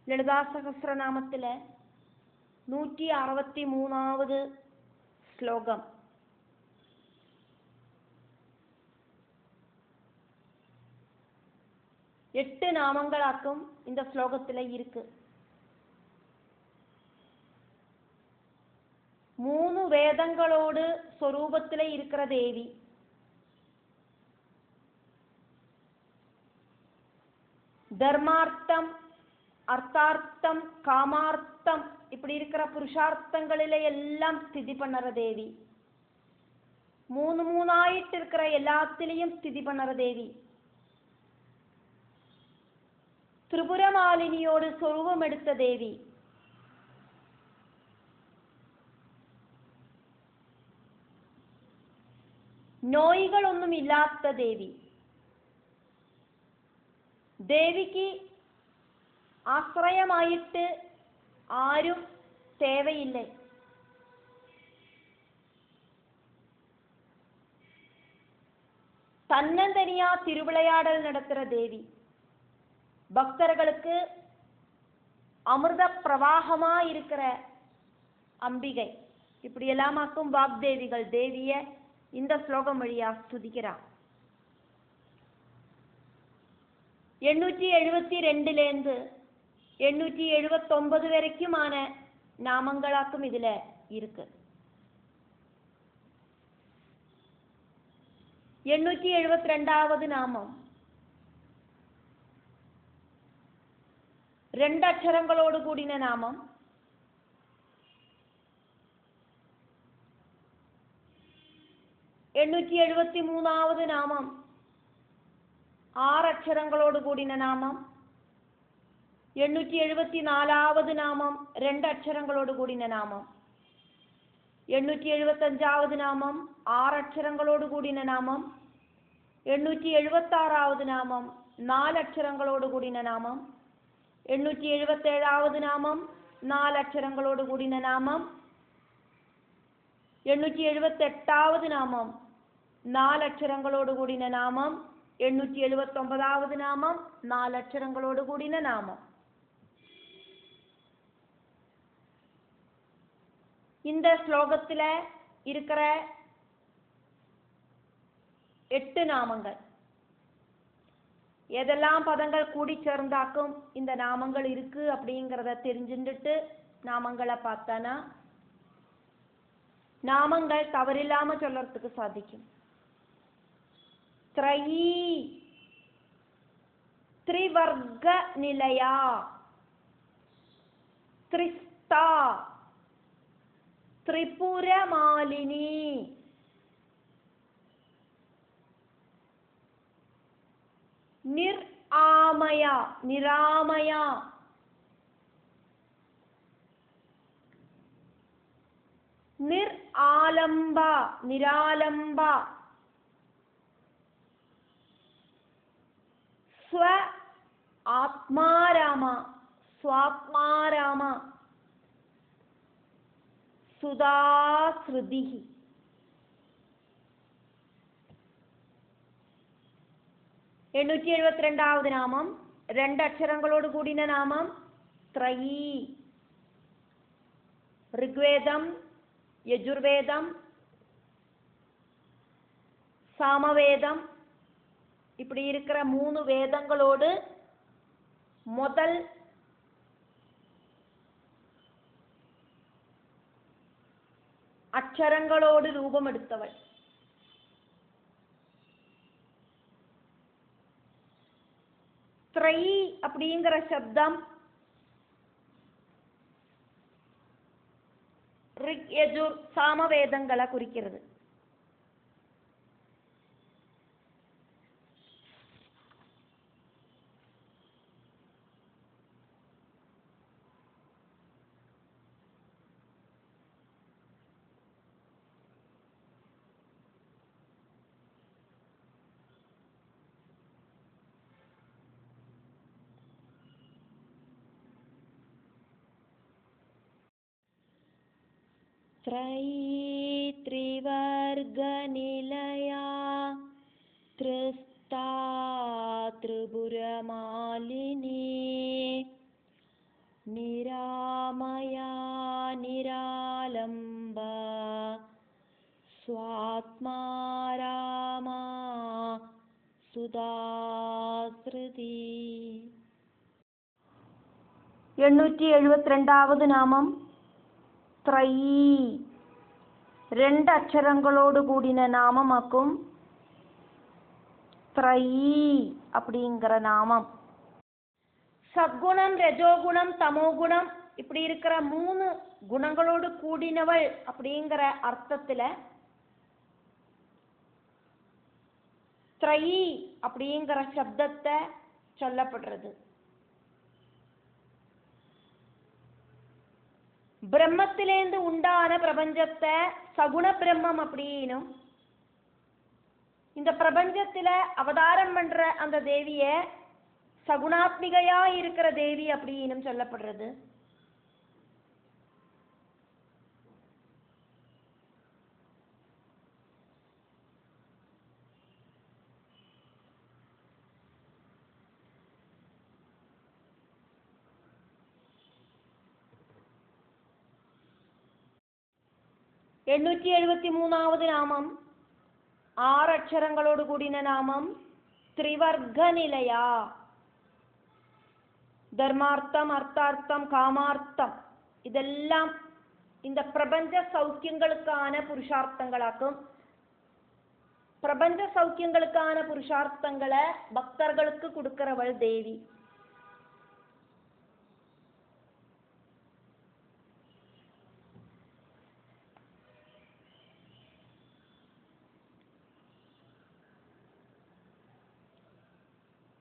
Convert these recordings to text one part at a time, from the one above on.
ലളിതാ സഹസ്രനാമത്തിലെ 163ാമത് ശ്ലോകം. எட்டு நாமங்களாக்கும் இந்த ஸ்லோகத்துல இருக்கு. 3 வேதங்களோடு ஸ்வரூபத்திலே இருக்கிற தேவி. தர்மார்த்தம், அர்த்தார்த்தம், காமார்த்தம் இப்படி இருக்கிற புருஷார்த்தங்களிலே எல்லாம் ஸ்திதி பண்ணற தேவி. 3 இருக்கிற எல்லாத்திலையும் ஸ்திதி பண்ணற தேவி. திரிபுரமாலினியோடு சொரூபம் எடுத்த தேவி. நோய்களொന്നും இல்லாத தேவி. ദേവിക്ക് ആശ്രയമായിട്ട് ആരും தேவையில்ல. தன்னந்தனியா திருவிளையாடல் நடத்துற தேவி. பக்தர்களுக்கு அமிர்த பிரவாகமா இருக்கிற அம்பிகை. இப்படி எல்லாமாக்கும் வாக்தேவிகள் தேவிய இந்த ஸ்லோகம் வழியா ஸ்துதிக்கிறார். 872லேருந்து 879 வரைக்குமான நாமங்களாக்கும் இதுல இருக்கு. 872வது நாமம் 2 அக்ஷரங்களோடு கூடின நாமம். 873வது நாமம் 6 அக்ஷரங்களோடு கூடின நாமம். 874வது நாமம் 2 அக்ஷரங்களோடு கூடின நாமம். 875வது நாமம் 6 அக்ஷரங்களோடு கூடின நாமம். 876வது நாமம் 4 அக்ஷரங்களோடு கூடின நாமம். 877வது நாமம் 4 அக்ஷரங்களோடு கூடின நாமம். 878வது நாமம் 4 அக்ஷரங்களோடு கூடின நாமம். 879வது நாமம் 4 அக்ஷரங்களோடு கூடின நாமம். இந்த ஸ்லோகத்துல இருக்கிற 8 நாமங்கள் எதெல்லாம் பதங்கள் கூடி சேர்ந்தாக்கும் இந்த நாமங்கள் இருக்கு அப்படிங்கிறத தெரிஞ்சுட்டு நாமங்களை பார்த்தானா நாமங்கள் தவறில்லாம சொல்லறதுக்கு சாதிக்கும். த்ரயீ த்ரிவர்க நிலையா, த்ரிஸ்தா திரிபுரமாலினி, நிர்ஆமயா நிராமயா, நிர்ஆலம்பா நிராலம்பா, ஸ்வ ஆத்மாராமா ஸ்வாத்மாராமா, சுதாஸ்ருதி. எண்ணூற்றி 72வது நாமம் 2 அக்ஷரங்களோடு கூடின நாமம் த்ரயீ. ரிக்வேதம், யஜுர்வேதம், சாமவேதம் இப்படி இருக்கிற 3 வேதங்களோடு முதல் அக்ஷரங்களோடு ரூபம் எடுத்தவள். த்ரயீ அப்படிங்கிற சப்தம் ரிக் யஜுர் சாமவேதங்களை குறிக்கிறது. त्रयी त्रिवर्गनिलया त्रस्ता त्रिपुरमालिनी 872வது നാമം ത്രയീ. രണ്ടക്ഷരങ്ങളോട് കൂടിன நாமமாக்கும் ത്രയീ அப்படிங்கிற நாமம். சத்குணம், ரஜோகுணம், தமோகுணம் இப்படி இருக்கிற 3 குணங்களோடு கூடினவள் அப்படிங்கிற அர்த்தத்துல த்ரயீ அப்படிங்கிற சப்தத்தை சொல்லப்படுறது. பிரம்மத்திலேந்து உண்டான பிரபஞ்சத்தை சகுண பிரம்மம் அப்படின்னும், இந்த பிரபஞ்சத்துல அவதாரம் பண்ற அந்த தேவிய சகுணாத்மிகையா இருக்கிற தேவி அப்படின்னும் சொல்லப்படுறது. എണ്ണൂറ്റി 873வது നാമം 6 അക്ഷരങ്ങളോട് കൂടിന നാമം ത്രിവർഗനിലയാ. ധർമാർത്ഥം, അർത്ഥാർത്ഥം, காமார்த்தம் இதெல்லாம் இந்த பிரபஞ்ச சௌக்கியங்களுக்கான புருஷார்த்தங்களாக்கும். பிரபஞ்ச சௌக்கியங்களுக்கான புருஷார்த்தங்களை பக்தர்களுக்கு கொடுக்கிறவள் தேவி.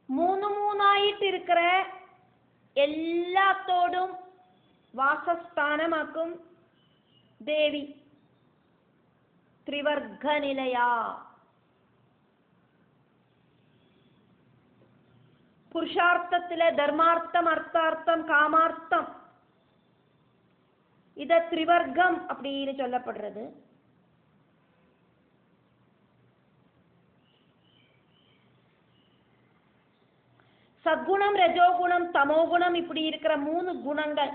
மூணாயிட்டு இருக்கிற எல்லாத்தோடும் வாசஸ்தானமாக்கும் தேவி ത്രിവർഗ നിലയാ. புருஷார்த்தத்தில தர்மார்த்தம், அர்த்தார்த்தம், காமார்த்தம் இத த்ரிவர்க்கம் அப்படின்னு சொல்லப்படுறது. சத்குணம், ரஜோகுணம், தமோகுணம் இப்படி இருக்கிற 3 குணங்கள்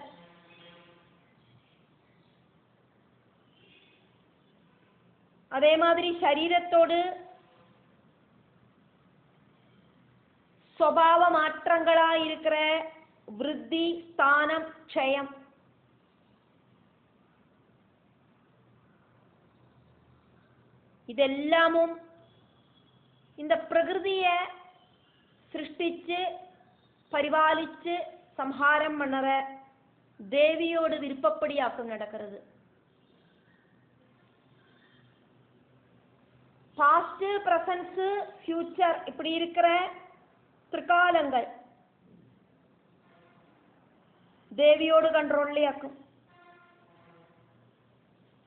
அதே மாதிரி சரீரத்தோடு சுபாவ மாற்றங்களா இருக்கிற விருத்தி, ஸ்தானம், க்ஷயம் இதெல்லாமும் இந்த பிரகிருதிய சிருஷ்டிச்சு பரிபாலிச்சு சம்ஹாரம் பண்ணற தேவியோடு விருப்பப்படியாக்கம் நடக்கிறது. பாஸ்ட், பிரசன்ஸ், ஃபியூச்சர் இப்படி இருக்கிற திரிகாலங்கள் தேவியோடு கண்ட்ரோல்லையாக்கும்.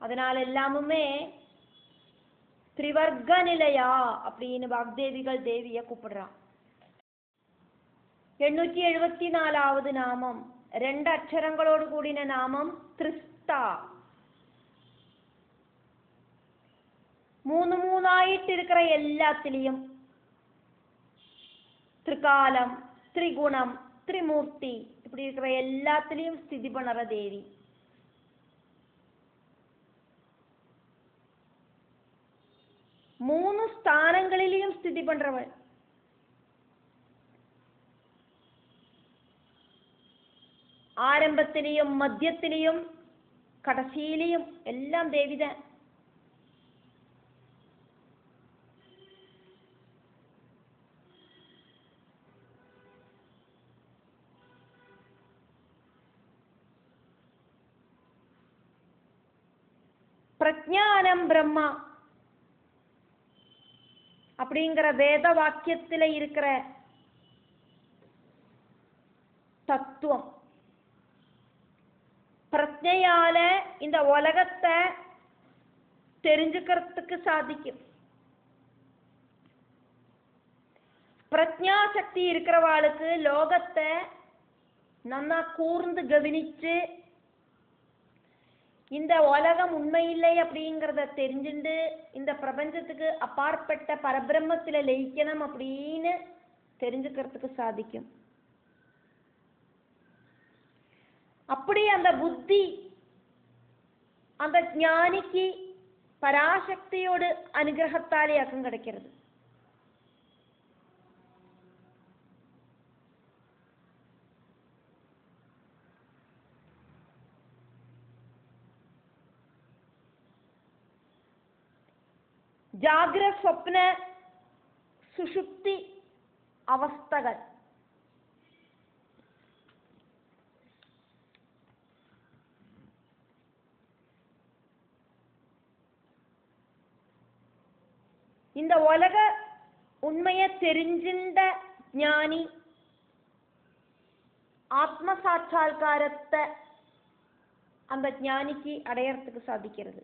அதனால எல்லாமுமே த்ரிவர்க நிலையா அப்படின்னு வாக்தேவிகள் தேவிய கூப்பிடுறா. 874வது நாமம் 2 அக்ஷரங்களோடு கூடின நாமம் த்ரிஸ்தா. 3 இருக்கிற எல்லாத்திலையும் திரிகாலம், திரிகுணம், திரிமூர்த்தி இப்படி இருக்கிற எல்லாத்திலையும் ஸ்திதி பண்ணற தேவி. மூணு ஸ்தானங்களிலையும் ஸ்திதி பண்றவள். ஆரம்பத்திலையும், மத்தியத்திலையும், கடைசியிலையும் எல்லாம் தேவிதான். பிரஜானம் பிரம்மா அப்படிங்கிற வேத வாக்கியத்துல இருக்கிற தத்துவம் பிரஜையால இந்த உலகத்தை தெரிஞ்சுக்கிறதுக்கு சாதிக்கும். பிரஜா சக்தி இருக்கிறவாளுக்கு லோகத்தை நன்னா கூர்ந்து கவனிச்சு இந்த உலகம் உண்மையில்லை அப்படிங்கிறத தெரிஞ்சுண்டு இந்த பிரபஞ்சத்துக்கு அப்பாற்பட்ட பரபிரம்மத்துல லயிக்கணும் அப்படின்னு தெரிஞ்சுக்கிறதுக்கு சாதிக்கும். அப்படி அந்த புத்தி அந்த ஞானிக்கு பராசக்தியோடு அனுகிரகத்தாலேயாக்கும் கிடைக்கிறது. ജാഗ്രത സ്വപ്ന സുഷുപ്തി അവസ്ഥകൾ. இந்த உலக உண்மையை தெரிஞ்சின்ற ஞானி ஆத்ம சாட்சா்காரத்தை அந்த ஞானிக்கு அடையறதுக்கு சாதிக்கிறது.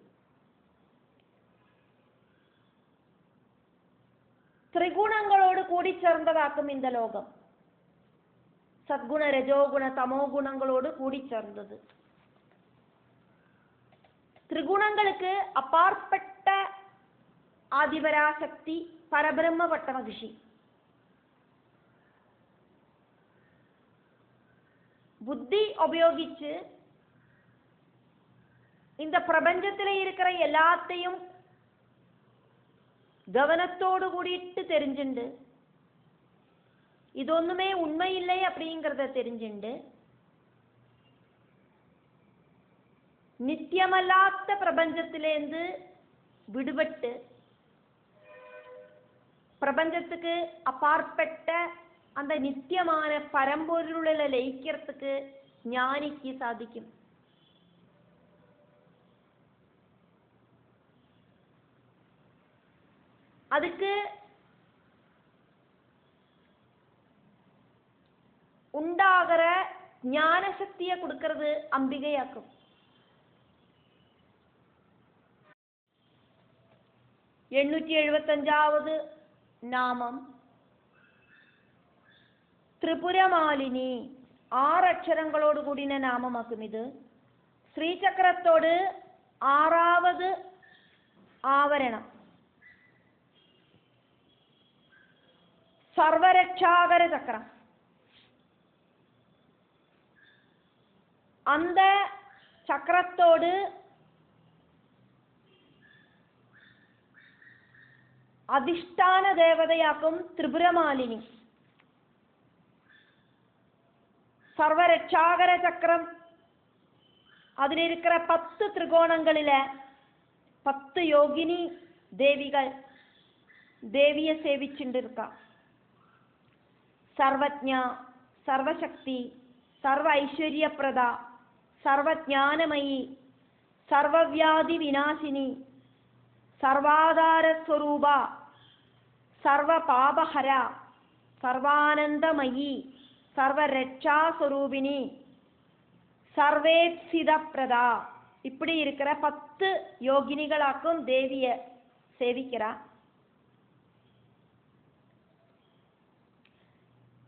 ത്രിഗുണങ്ങളോട് കൂടി ചേർന്നതാക്കും இந்த ലോകം. സദ്ഗുണ രജോ ഗുണ തമോ ഗുണങ്ങളോട് കൂടി ചേർന്നത്. ത്രിഗുണങ്ങൾക്ക് അപ്പാർപ്പെട്ട ആദിപരാശക്തി പരബ്രഹ്മ പട്ടമഹിഷി. புத்தி உபயோகிச்சு இந்த பிரபஞ்சத்திலே இருக்கிற எல்லாத்தையும் கவனத்தோடு கூடிட்டு தெரிஞ்சுண்டு இதொன்னுமே உண்மை இல்லை அப்படிங்கறத தெரிஞ்சுண்டு நித்தியமல்லாத பிரபஞ்சத்திலேந்து விடுபட்டு பிரபஞ்சத்துக்கு அப்பாற்பட்ட அந்த நித்தியமான பரம்பொருளில் லயிக்கிறதுக்கு ஞானிக்கு சாதிக்கும். அதுக்கு உண்டாகிற ஞான சக்தியை கொடுக்கிறது அம்பிகையாக்கும். 875வது நாமம் ത്രിപുരമാലിനി. 6 അക്ഷരങ്ങളോട് കൂടിയ നാമമാക്കും ഇത്. ശ്രീചക്രത്തോട് 6வது ആവരണം. സർവരക്ഷാകര ചക്രം. அந்த சக்கரத்தோடு அதிஷ்டான தேவதையாக்கும் திரிபுரமாலினி. സർവരക്ഷാകര ചക്രം അതിലിരിக்கிற 10 ത്രികോണങ്ങളിലെ 10 യോഗിനി ദേവികൾ ദേവിയെ സേവിച്ചിട്ടിരിക്കാം. സർവജ്ഞ, സർവശക്തി, സർവ ഐശ്വര്യപ്രദ, സർവജ്ഞാനമയി, സർവവ്യാധി വിനാശിനി, സർവാധാര സ്വരൂപ, സർവപാപഹര, സർവാനന്ദമയി, സർവരക്ഷാസ്വരൂപിണി, സർവേപ്സിതപ്രദ. இப்படி இருக்கிற 10 யோகினிகளாக்கும் தேவியை சேவிக்கிறா.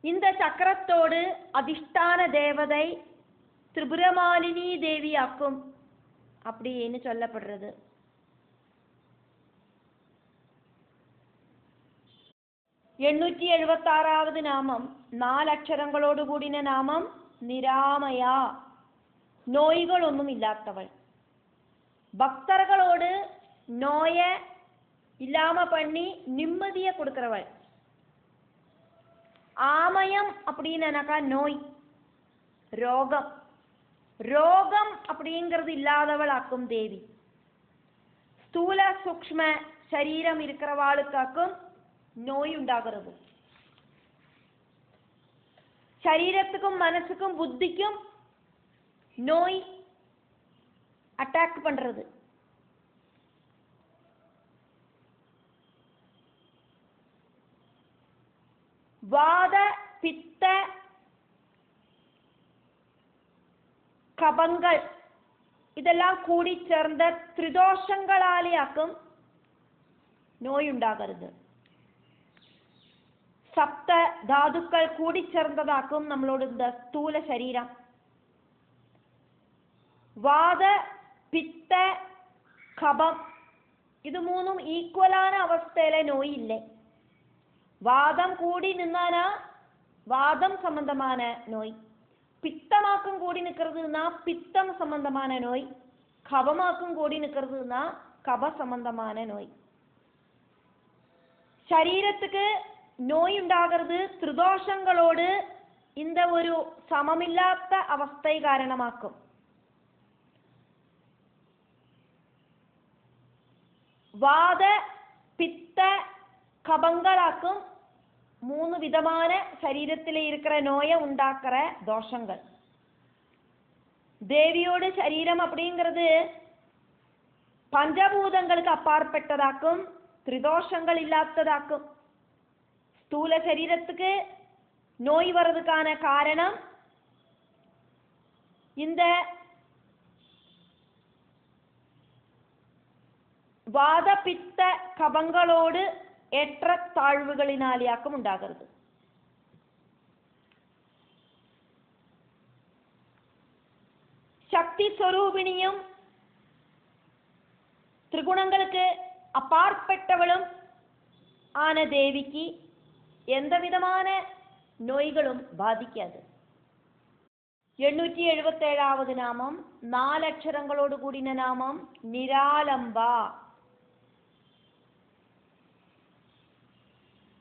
இந்த சக்கரத்தோடு அதிஷ்டான தேவதை திரிபுரமாலினி தேவியாக்கும் அப்படின்னு சொல்லப்படுறது. 876வது நாமம் 4 அக்ஷரங்களோடு கூடின நாமம் நிராமயா. நோய்கள் ஒன்றும் இல்லாதவள். பக்தர்களோடு நோய இல்லாம பண்ணி நிம்மதியை கொடுக்கிறவள். ஆமயம் அப்படின்னாக்கா நோய், ரோகம். ரோகம் அப்படிங்கிறது இல்லாதவள் ஆக்கும் தேவி. ஸ்தூல சூக்ஷ்ம சரீரம் இருக்கிறவாளுக்காக்கும் நோய் உண்டாகிறது. சரீரத்துக்கும் மனசுக்கும் புத்திக்கும் நோய் அட்டாக் பண்றது. வாத பித்த கபங்கள் இதெல்லாம் கூடி சேர்ந்த திரிதோஷங்களாலேயாக்கும் நோய் உண்டாகிறது. சப்த தாதுக்கள் கூடி சேர்ந்ததாக்கும் நம்மளோட இந்த ஸ்தூல சரீரம். வாத பித்த கபம் இது மூணும் ஈக்குவலான அவஸ்தையில நோய் இல்லை. வாதம் கூடி நின்னானா வாதம் சம்பந்தமான நோய், பித்தமாக்கும் கூடி நிற்கிறதுனா பித்தம் சம்பந்தமான நோய், கபமாக்கும் கூடி நிற்கிறதுனா கப சம்பந்தமான நோய். சரீரத்துக்கு நோய் உண்டாகிறது திரிதோஷங்களோடு இந்த ஒரு சமமில்லாத அவஸ்தை காரணமாக்கும். வாத பித்த கபங்களாக்கும் 3 விதமான சரீரத்தில் இருக்கிற நோயை உண்டாக்குற தோஷங்கள். தேவியோட சரீரம் அப்படிங்கிறது பஞ்சபூதங்களுக்கு அப்பாற்பட்டதாக்கும், திரிதோஷங்கள் இல்லாததாக்கும். ஸ்தூல சரீரத்துக்கு நோய் வர்றதுக்கான காரணம் இந்த வாத பித்த கபங்களோடு ஏற்ற தாழ்வுகளினாலேயாக்கும் உண்டாகிறது. சக்தி ஸ்வரூபிணியும் திரிகுணங்களுக்கு அப்பாற்பட்டவளும் ஆன தேவிக்கு எந்த விதமான நோய்களும் பாதிக்காது. 877வது நாமம் 4 அக்ஷரங்களோடு கூடின நாமம் நிராலம்பா.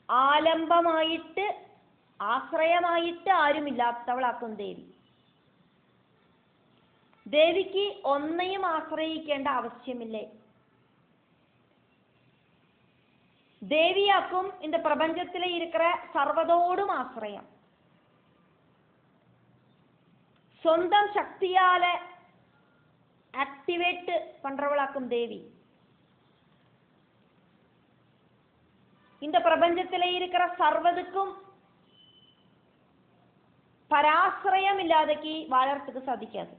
ആലംബമായിട്ട് ആശ്രയമായിട്ട് ആരുമില്ലാത്തവളാക്കും ദേവി. ദേവിക്ക് ഒന്നെയും ആശ്രയിക്കേണ്ട ആവശ്യമില്ലേ. ദേവിയാക്കും இந்த பிரபஞ்சத்துல இருக்கிற சர்வதோடும் ஆசிரியம். சொந்தம் சக்தியால ஆக்டிவேட் பண்றவளாக்கும் தேவி. இந்த பிரபஞ்சத்தில் இருக்கிற சர்வதுக்கும் பராசிரியம் இல்லாதக்கு வாழறதுக்கு சாதிக்காது.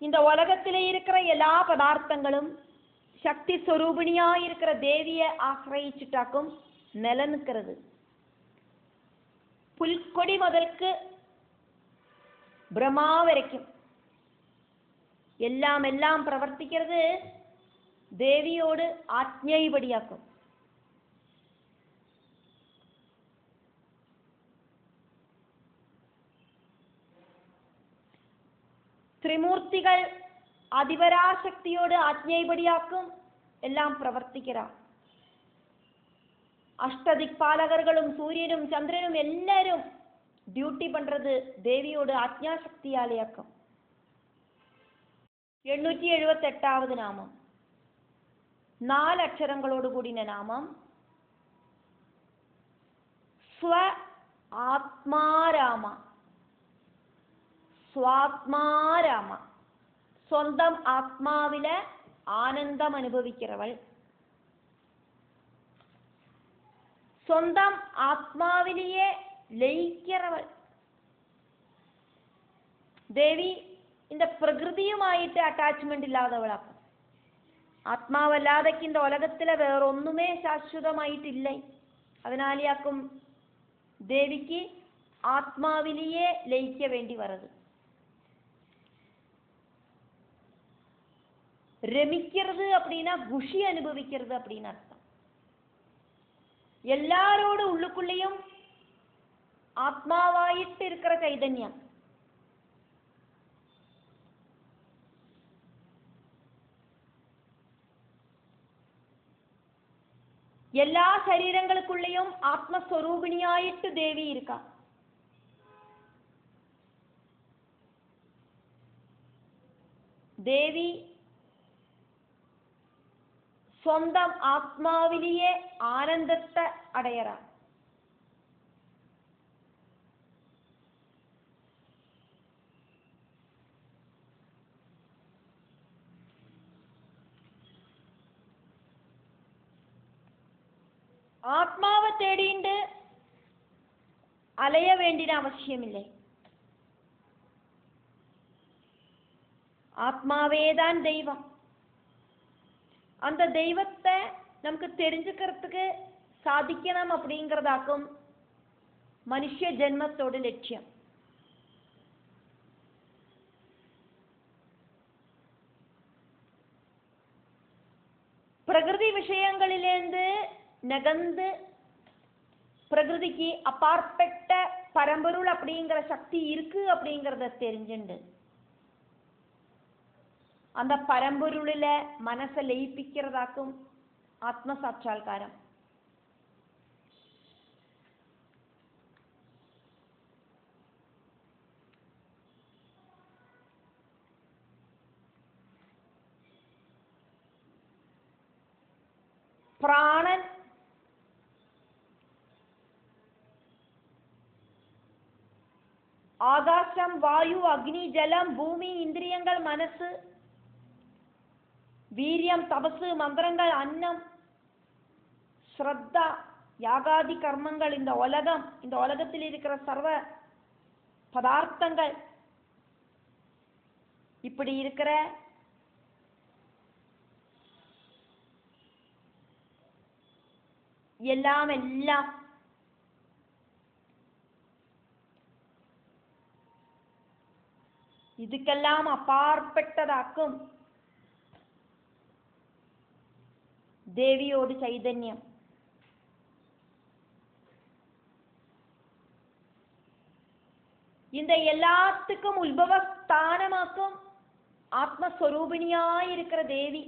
இந்த உலகத்தில் இருக்கிற எல்லா பதார்த்தங்களும் சக்தி ஸ்வரூபிணியா இருக்கிற தேவியை ஆசிரியிச்சுட்டாக்கும் நிலநிற்கிறது. புல்கொடி முதலுக்கு பிரம்மா வரைக்கும் எல்லாம் எல்லாம் பிரவர்த்திக்கிறது தேவியோடு ஆജ്ഞைப்படியாக்கும். திரிமூர்த்திகள் அதிபராசக்தியோடு ஆജ്ഞைப்படியாக்கும் எல்லாம் பிரவர்த்திக்கிறார். அஷ்டதிக்பாலகர்களும் சூரியனும் சந்திரனும் எல்லாரும் டியூட்டி பண்றது தேவியோடு ஆജ്ഞாசக்தியாலேயாக்கும். 878வது நாமம் 4 அக்ஷரங்களோடு கூடின நாமம் ஸ்வ ஆத்மாராமா. സ്വാത്മാരാമ. സ്വന്തം ആത്മാവിലെ ആനന്ദം അനുഭവിக்கிறവൾ. സ്വന്തം ആത്മാവിലെയെ ലയിக்கிறവൾ. ദേവി இந்த പ്രകൃതിയുമായിട്ട് അറ്റാച്ച്മെന്റ് ഇല്ലാത്തവളാക്കും. ആത്മാവല്ലാതെക്ക് இந்த ഉലകത്തിലെ വേറൊന്നുമേ ശാശ്വതമായിട്ടില്ല. അതിനാലെയാക്കും ദേവിക്ക് ആത്മാവിലെയെ ലയിക്ക വേണ്ടി വരത്. രമിக்கிறது அப்படின்னா குஷி அனுபவிக்கிறது அப்படின்னு அர்த்தம். எல்லாரோட உள்ளுக்குள்ளேயும் ஆத்மாவாயிட்டு இருக்கிற சைதன்யம். எல்லா சரீரங்களுக்குள்ளேயும் ஆத்மஸ்வரூபிணியாயிட்டு தேவி இருக்கா. தேவி സ്വന്തം ആത്മാവിലെയെ ആനന്ദത്തെ അടയറാ. ആത്മാവ് തേടിയിട്ട് അലയ വേണ്ടിന ആവശ്യമില്ലേ. ஆத்மாவேதான் தெய்வம். அந்த தெய்வத்தை நமக்கு தெரிஞ்சுக்கிறதுக்கு சாதிக்கணும் அப்படிங்கிறதாக்கும் மனுஷ ஜென்மத்தோட லட்சியம். பிரகிருதி விஷயங்களிலேருந்து நகர்ந்து பிரகிருதிக்கு அப்பாற்பட்ட பரம்பொருள் அப்படிங்கிற சக்தி இருக்கு அப்படிங்கிறத தெரிஞ்சுண்டு அந்த பரம்பொருளில மனசை லயிப்பிக்கிறதாக்கும் ஆத்ம சாட்சா்காரம். பிராணன், ஆகாசம், வாயு, அக்னி, ஜலம், பூமி, இந்திரியங்கள், மனசு, வீரியம், தபசு, மந்திரங்கள், அன்னம், ஸ்ரத்தா, யாகாதி கர்மங்கள், இந்த உலகம், இந்த உலகத்தில் இருக்கிற சர்வ பதார்த்தங்கள், இப்படி இருக்கிற எல்லாம் எல்லாம் இதுக்கெல்லாம் அப்பாற்பட்டதாக்கும் தேவியோடு சைதன்யம். இந்த எல்லாத்துக்கும் உத்பவஸ்தானமாக்கும் ஆத்மஸ்வரூபிணியாயிருக்கிற தேவி.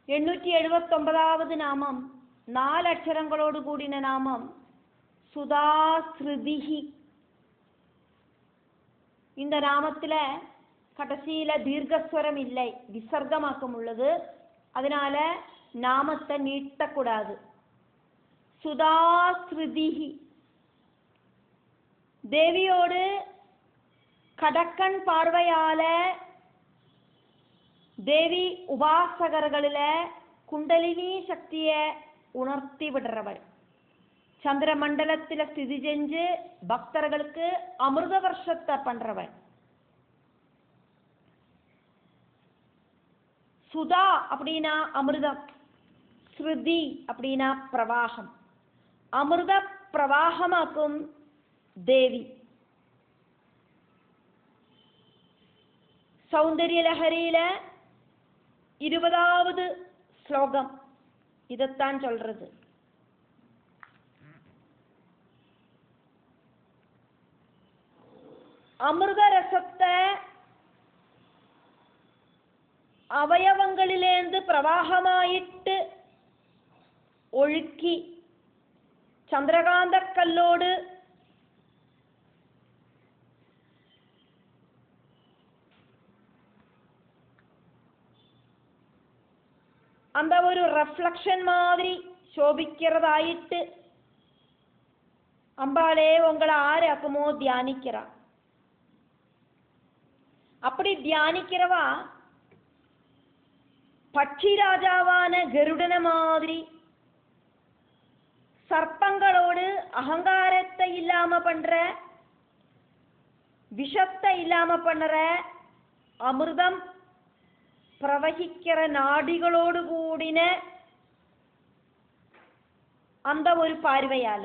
எண்ணூற்றி 79வது நாமம், 4 அக்ஷரங்களோடு கூடின நாமம் சுதாஸ்ருதிஹி. இந்த நாமத்துல கடைசியில தீர்க்கஸ்வரம் இல்லை, விசர்க்கமாக்கம் உள்ளது. அதனால நாமத்தை நீட்டக்கூடாது. சுதாஸ்ருதிஹி. தேவியோடு கடக்கன் பார்வையால தேவி உபாசகர்களில குண்டலினி சக்தியை உணர்த்தி விடுறவள். சந்திர மண்டலத்தில் ஸ்திதி செஞ்சு பக்தர்களுக்கு அமிர்த வருஷத்தை பண்றவள். சுதா அப்படின்னா அமிர்தம், ஸ்ருதி அப்படின்னா பிரவாகம். அமிர்த பிரவாகமாக்கும் தேவி. சௌந்தர்ய லஹரியில 20வது ஸ்லோகம் இதைத்தான் சொல்றது. அமிர்த ரசத்தை அவயவங்களிலேந்து பிரவாகமாயிட்டு ஒழுக்கி சந்திரகாந்த கல்லோடு அந்த ஒரு ரெஃப்ளக்ஷன் மாதிரி சோபிக்கிறதாயிட்டு அம்பாளே உங்களை ஆராக்குமோ தியானிக்கிறா. அப்படி தியானிக்கிறவா பட்சி ராஜாவான கருடன மாதிரி சர்ப்பங்களோடு அகங்காரத்தை இல்லாம பண்ற, விஷத்தை இல்லாம பண்ற, அமிர்தம் பிரவகிக்கிற நாடிகளோடு கூடின அந்த ஒரு பார்வையால,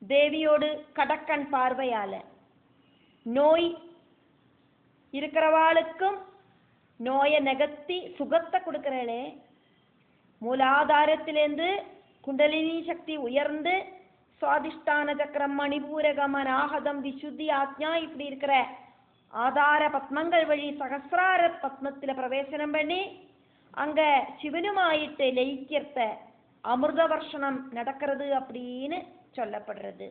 தேவியோடு கடக்கன் பார்வையால நோய் இருக்கிறவாளுக்கும் நோயை நகர்த்தி சுகத்தை கொடுக்கிறளே. மூலாதாரத்திலேருந்து குண்டலினி சக்தி உயர்ந்து சுவாதிஷ்டான சக்கரம், மணிபூரகம், அநாகதம், விசுத்தி, ஆக்ஞா இப்படி இருக்கிற ஆதார பத்மங்கள் வழி சகசிரார பத்மத்தில் பிரவேசனம் பண்ணி அங்க சிவனுமாயிட்டு லயிக்கிறத அமிர்த வர்ஷனம் நடக்கிறது அப்படின்னு சொல்லப்படுறது.